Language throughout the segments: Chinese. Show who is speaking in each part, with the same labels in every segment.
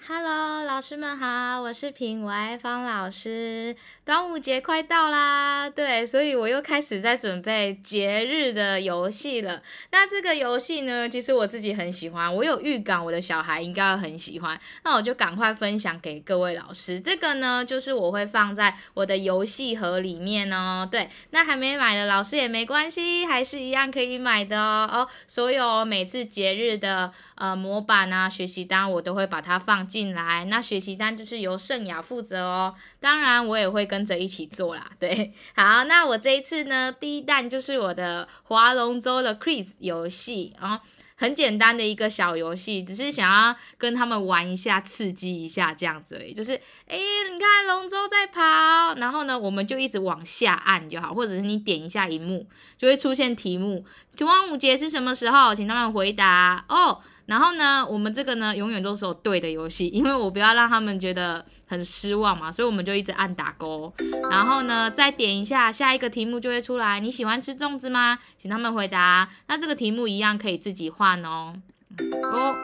Speaker 1: Hello， 老师们好，我是品歪方老师。端午节快到啦，对，所以我又开始在准备节日的游戏了。那这个游戏呢，其实我自己很喜欢，我有预感我的小孩应该会很喜欢，那我就赶快分享给各位老师。这个呢，就是我会放在我的游戏盒里面哦。对，那还没买的老师也没关系，还是一样可以买的哦。所有每次节日的模板啊、学习单，我都会把它放进来。那学习单就是由圣雅负责哦，当然我也会跟着一起做啦。对，好，那我这一次呢，第一弹就是我的划龙舟的 quiz 游戏哦。很简单的一个小游戏，只是想要跟他们玩一下，刺激一下这样子而已。就是，你看龙舟在跑，然后呢，我们就一直往下按就好，或者是你点一下荧幕，就会出现题目。端午节是什么时候？请他们回答哦。然后呢，我们这个呢，永远都是有对的游戏，因为我不要让他们觉得很失望嘛，所以我们就一直按打勾。然后呢，再点一下，下一个题目就会出来。你喜欢吃粽子吗？请他们回答。那这个题目一样可以自己换哦。勾。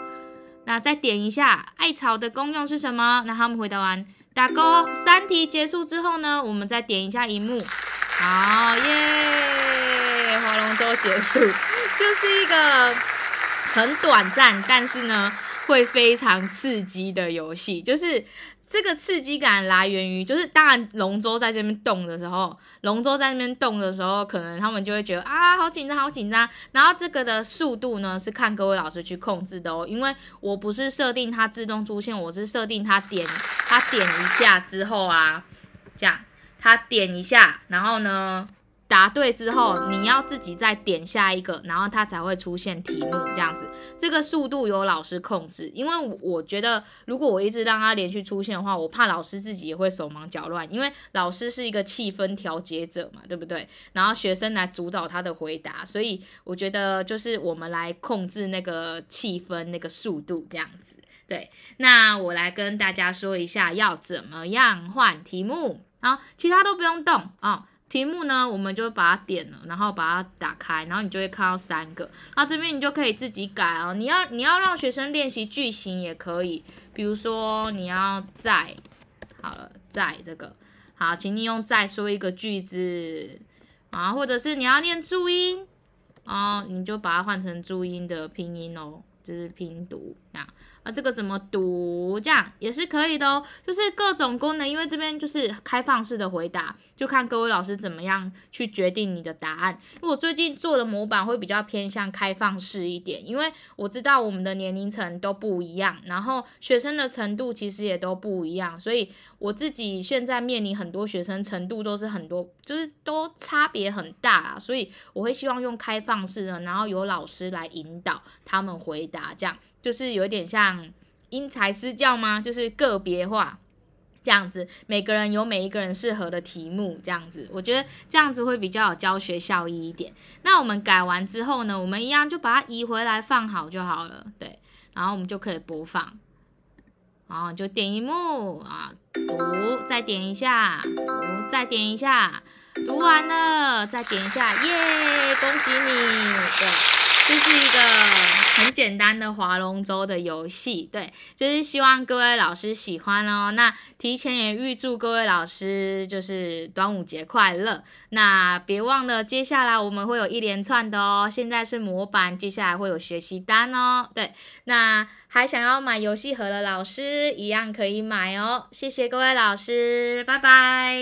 Speaker 1: 那再点一下，艾草的功用是什么？那他们回答完，打勾。3题结束之后呢，我们再点一下荧幕。好耶！划龙舟结束，就是一个很短暂，但是呢会非常刺激的游戏。就是这个刺激感来源于，就是当然龙舟在这边动的时候，可能他们就会觉得啊好紧张好紧张。然后这个的速度呢是看各位老师去控制的哦，因为我不是设定它自动出现，我是设定它点一下之后啊，这样它点一下，然后呢答对之后，你要自己再点下一个，然后它才会出现题目这样子。这个速度由老师控制，因为我觉得如果我一直让它连续出现的话，我怕老师自己也会手忙脚乱，因为老师是一个气氛调节者嘛，对不对？然后学生来主导他的回答，所以我觉得就是我们来控制那个气氛、那个速度这样子。对，那我来跟大家说一下要怎么样换题目，然后其他都不用动哦。题目呢，我们就把它点了，然后把它打开，然后你就会看到3个，然后这边你就可以自己改哦。你要让学生练习句型也可以，比如说你要在，好了，在这个，好，请你用在说一个句子啊，或者是你要念注音哦，你就把它换成注音的拼音哦，就是拼读这样。这个怎么读？这样也是可以的哦，就是各种功能，因为这边就是开放式的回答，就看各位老师怎么样去决定你的答案。因为我最近做的模板会比较偏向开放式一点，因为我知道我们的年龄层都不一样，然后学生的程度其实也都不一样，所以我自己现在面临很多学生程度都是很多，就是都差别很大啦，所以我会希望用开放式的，然后由老师来引导他们回答，这样。就是有点像因材施教吗？就是个别化这样子，每个人有每一个人适合的题目这样子，我觉得这样子会比较有教学效益一点。那我们改完之后呢，我们一样就把它移回来放好就好了，对，然后我们就可以播放，然后就点一幕啊，读，再点一下，读，再点一下，读完了，再点一下，耶，恭喜你，对。这是一个很简单的划龙舟的游戏，对，就是希望各位老师喜欢哦。那提前也预祝各位老师就是端午节快乐。那别忘了，接下来我们会有一连串的哦。现在是模板，接下来会有学习单哦。对，那还想要买游戏盒的老师一样可以买哦。谢谢各位老师，拜拜。